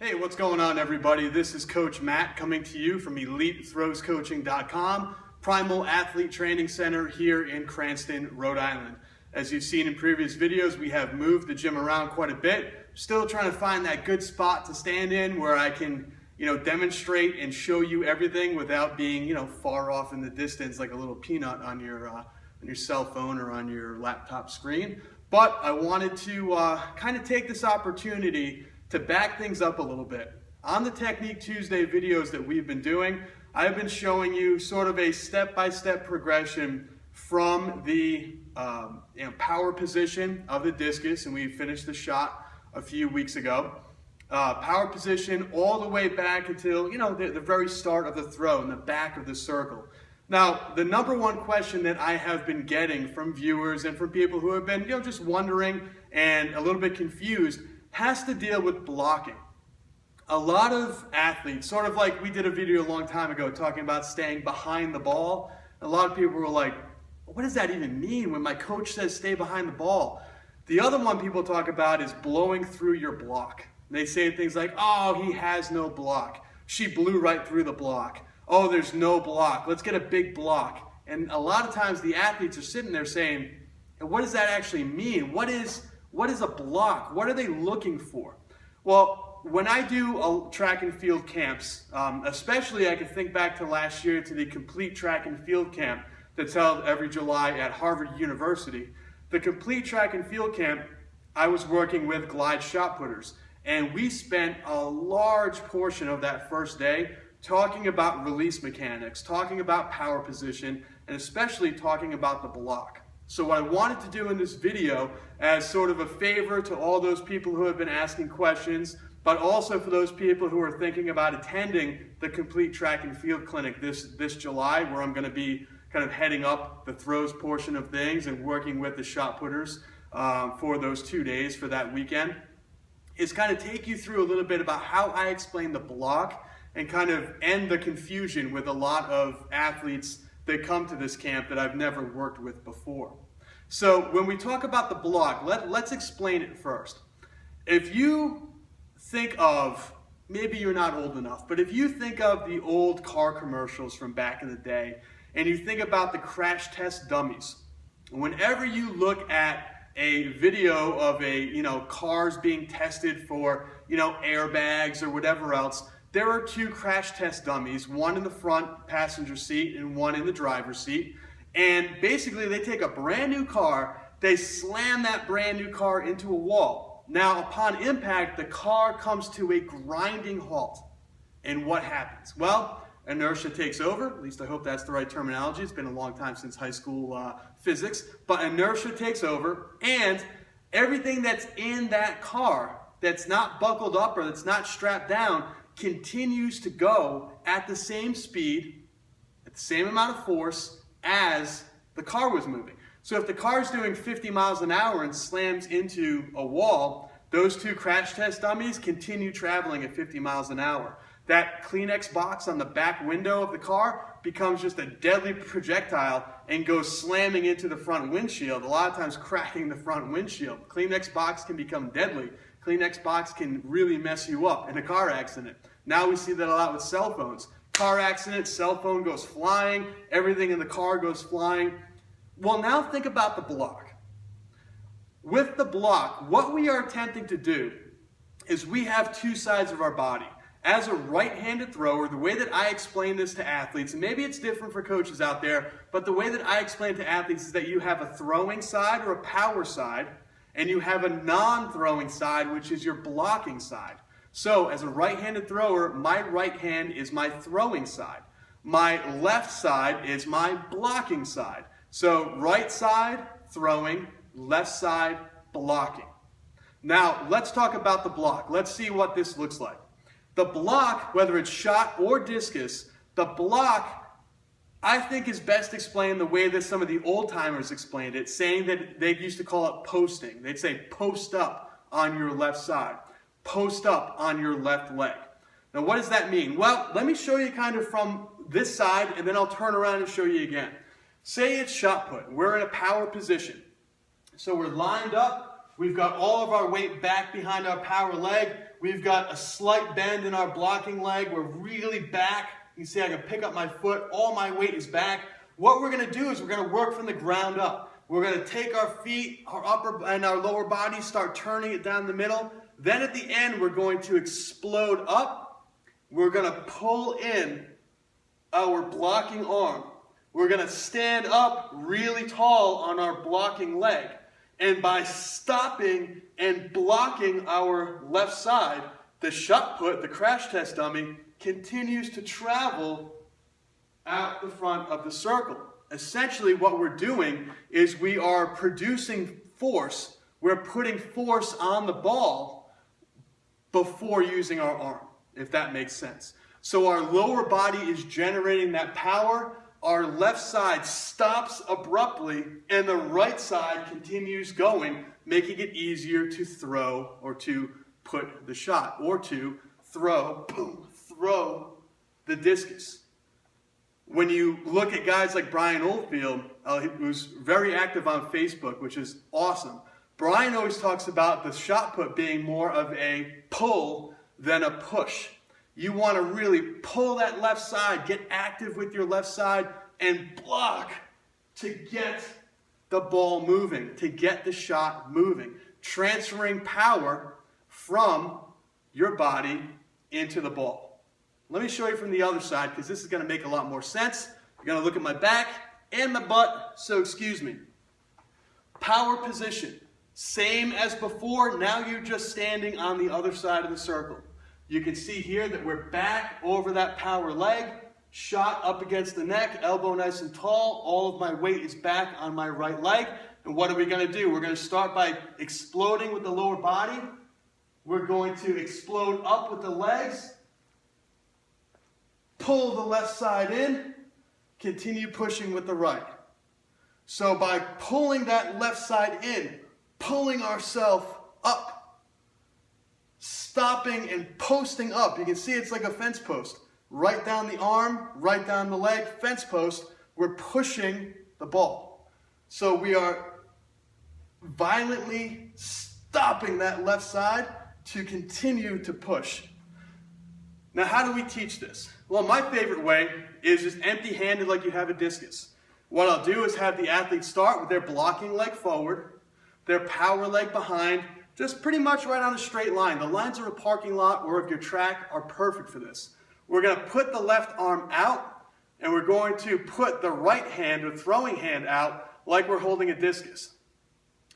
Hey, what's going on, everybody? This is Coach Matt coming to you from EliteThrowsCoaching.com, Primal Athlete Training Center here in Cranston, Rhode Island. As you've seen in previous videos, we have moved the gym around quite a bit. Still trying to find that good spot to stand in where I can, demonstrate and show you everything without being, far off in the distance like a little peanut on your cell phone or on your laptop screen. But I wanted to kind of take this opportunity to back things up a little bit. On the Technique Tuesday videos that we've been doing, I've been showing you sort of a step-by-step progression from the power position of the discus, and we finished the shot a few weeks ago. Power position all the way back until, the very start of the throw in the back of the circle. Now, the number one question that I have been getting from viewers and from people who have been, just wondering and a little bit confused has to deal with blocking. A lot of athletes, sort of like we did a video a long time ago talking about staying behind the ball. A lot of people were like, what does that even mean when my coach says stay behind the ball? The other one people talk about is blowing through your block. They say things like, oh, he has no block. She blew right through the block. Oh, there's no block. Let's get a big block. And a lot of times the athletes are sitting there saying, what does that actually mean? What is a block? What are they looking for? Well, when I do track and field camps, especially I can think back to last year to the complete track and field camp that's held every July at Harvard University. The complete track and field camp, I was working with glide shot putters, and we spent a large portion of that first day talking about release mechanics, talking about power position, and especially talking about the block. So what I wanted to do in this video, as sort of a favor to all those people who have been asking questions, but also for those people who are thinking about attending the complete track and field clinic this July, where I'm going to be kind of heading up the throws portion of things and working with the shot putters for those 2 days for that weekend, is kind of take you through a little bit about how I explain the block and kind of end the confusion with a lot of athletes that come to this camp that I've never worked with before. So when we talk about the block, let's explain it first. If you think of, maybe you're not old enough, but if you think of the old car commercials from back in the day, and you think about the crash test dummies, whenever you look at a video of cars being tested for, airbags or whatever else, there are two crash test dummies, one in the front passenger seat and one in the driver's seat. And basically they take a brand new car, they slam that brand new car into a wall. Now upon impact, the car comes to a grinding halt. And what happens? Well, inertia takes over. At least I hope that's the right terminology. It's been a long time since high school physics. But inertia takes over, and everything that's in that car that's not buckled up or that's not strapped down continues to go at the same speed, at the same amount of force as the car was moving. So if the car is doing 50 miles an hour and slams into a wall, those two crash test dummies continue traveling at 50 miles an hour. That Kleenex box on the back window of the car becomes just a deadly projectile and goes slamming into the front windshield, a lot of times cracking the front windshield. Kleenex box can become deadly. Kleenex box can really mess you up in a car accident. Now we see that a lot with cell phones. Car accident, cell phone goes flying, everything in the car goes flying. Well, now think about the block. With the block, what we are attempting to do is we have two sides of our body. As a right-handed thrower, the way that I explain this to athletes, and maybe it's different for coaches out there, but the way that I explain it to athletes is that you have a throwing side or a power side, and you have a non-throwing side, which is your blocking side. So as a right-handed thrower, my right hand is my throwing side. My left side is my blocking side. So right side, throwing, left side, blocking. Now, let's talk about the block. Let's see what this looks like. The block, whether it's shot or discus, the block, I think, is best explained the way that some of the old-timers explained it, saying that they used to call it posting. They'd say post up on your left side, post up on your left leg. Now, what does that mean? Well, let me show you kind of from this side, and then I'll turn around and show you again. Say it's shot put. We're in a power position. So we're lined up We've got all of our weight back behind our power leg. We've got a slight bend in our blocking leg. We're really back. You can see I can pick up my foot. All my weight is back. What we're going to do is we're going to work from the ground up. We're going to take our feet, our upper and our lower body, start turning it down the middle. Then at the end, we're going to explode up. We're going to pull in our blocking arm. We're going to stand up really tall on our blocking leg. And by stopping and blocking our left side, the shot put, the crash test dummy, continues to travel out the front of the circle. Essentially what we're doing is we are producing force. We're putting force on the ball before using our arm, if that makes sense. So our lower body is generating that power. Our left side stops abruptly, and the right side continues going, making it easier to throw or to put the shot or to throw the discus. When you look at guys like Brian Oldfield, who's very active on Facebook, which is awesome, Brian always talks about the shot put being more of a pull than a push. You want to really pull that left side, get active with your left side, and block to get the ball moving, to get the shot moving. Transferring power from your body into the ball. Let me show you from the other side, because this is going to make a lot more sense. You're going to look at my back and my butt, so excuse me. Power position. Same as before, now you're just standing on the other side of the circle. You can see here that we're back over that power leg, shot up against the neck, elbow nice and tall. All of my weight is back on my right leg. And what are we going to do? We're going to start by exploding with the lower body. We're going to explode up with the legs. Pull the left side in. Continue pushing with the right. So by pulling that left side in, pulling ourselves up, stopping and posting up. You can see it's like a fence post. Right down the arm, right down the leg, fence post. We're pushing the ball. So we are violently stopping that left side to continue to push. Now, how do we teach this? Well, my favorite way is just empty-handed like you have a discus. What I'll do is have the athlete start with their blocking leg forward, their power leg behind, just pretty much right on a straight line. The lines of a parking lot or of your track are perfect for this. We're going to put the left arm out, and we're going to put the right hand or throwing hand out like we're holding a discus.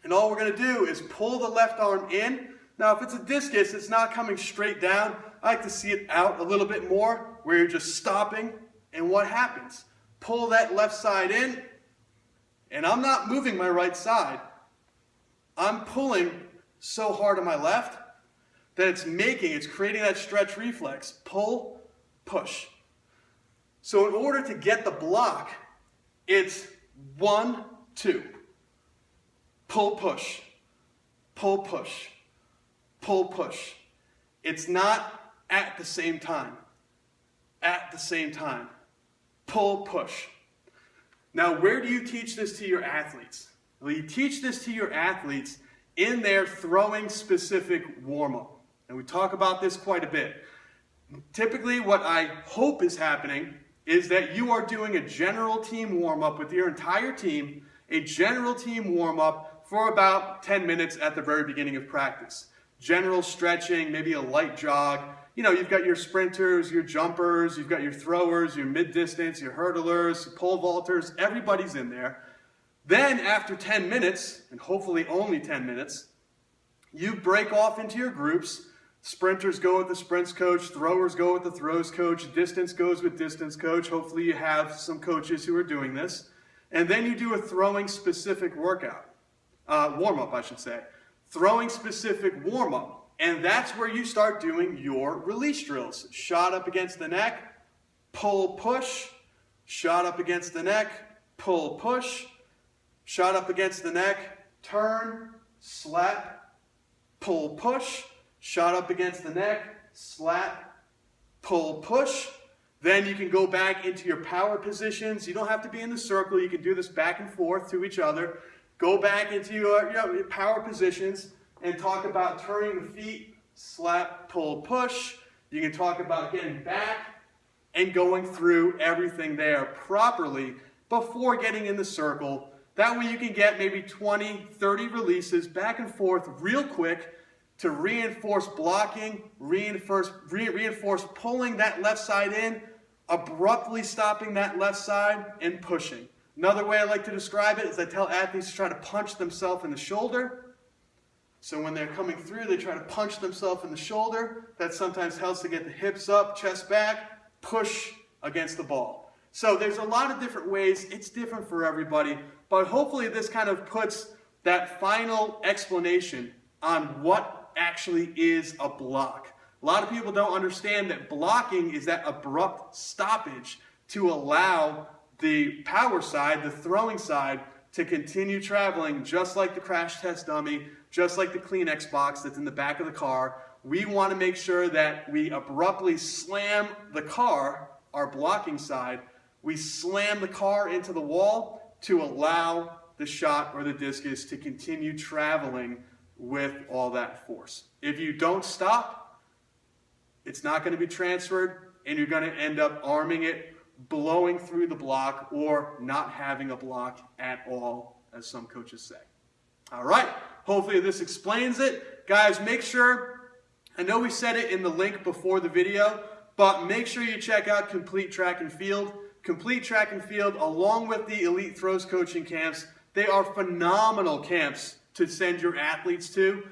And all we're going to do is pull the left arm in. Now, if it's a discus, it's not coming straight down. I like to see it out a little bit more, where you're just stopping. And what happens? Pull that left side in, and I'm not moving my right side. I'm pulling so hard on my left that it's creating that stretch reflex. Pull, push. So in order to get the block, it's 1, 2. Pull, push. Pull, push. Pull, push. It's not at the same time. At the same time. Pull, push. Now, where do you teach this to your athletes? Well, you teach this to your athletes in their throwing specific warm-up. And we talk about this quite a bit. Typically, what I hope is happening is that you are doing a general team warm-up with your entire team, a general team warm-up for about 10 minutes at the very beginning of practice. General stretching, maybe a light jog. You know, you've got your sprinters, your jumpers, you've got your throwers, your mid-distance, your hurdlers, pole vaulters, everybody's in there. Then after 10 minutes, and hopefully only 10 minutes, you break off into your groups. Sprinters go with the sprints coach, throwers go with the throws coach, distance goes with distance coach. Hopefully you have some coaches who are doing this. And then you do a throwing specific workout, warm-up I should say. Throwing specific warm-up. And that's where you start doing your release drills. Shot up against the neck, pull, push. Shot up against the neck, pull, push. Shot up against the neck, turn, slap, pull, push. Shot up against the neck, slap, pull, push. Then you can go back into your power positions. You don't have to be in the circle. You can do this back and forth to each other. Go back into your power positions and talk about turning the feet, slap, pull, push. You can talk about getting back and going through everything there properly before getting in the circle. That way you can get maybe 20, 30 releases back and forth real quick to reinforce blocking, reinforce pulling that left side in, abruptly stopping that left side, and pushing. Another way I like to describe it is I tell athletes to try to punch themselves in the shoulder. So when they're coming through, they try to punch themselves in the shoulder. That sometimes helps to get the hips up, chest back, push against the ball. So there's a lot of different ways. It's different for everybody. But hopefully this kind of puts that final explanation on what actually is a block. A lot of people don't understand that blocking is that abrupt stoppage to allow the power side, the throwing side, to continue traveling just like the crash test dummy, just like the Kleenex box that's in the back of the car. We want to make sure that we abruptly slam the car, our blocking side, we slam the car into the wall to allow the shot or the discus to continue traveling with all that force. If you don't stop, it's not going to be transferred, and you're going to end up arming it, blowing through the block, or not having a block at all, as some coaches say. All right, hopefully this explains it. Guys, make sure, I know we said it in the link before the video, but make sure you check out Complete Track and Field. Complete Track and Field, along with the Elite Throws coaching camps, they are phenomenal camps to send your athletes to.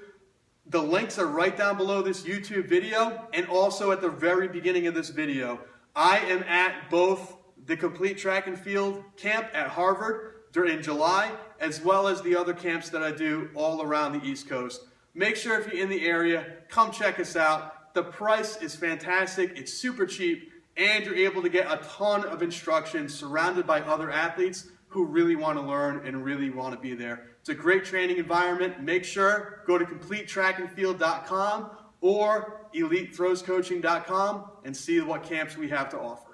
The links are right down below this YouTube video and also at the very beginning of this video. I am at both the Complete Track and Field camp at Harvard in July, as well as the other camps that I do all around the East Coast. Make sure if you're in the area, come check us out. The price is fantastic, it's super cheap, and you're able to get a ton of instruction surrounded by other athletes who really want to learn and really want to be there. It's a great training environment. Make sure, go to CompleteTrackandField.com or EliteThrowsCoaching.com and see what camps we have to offer.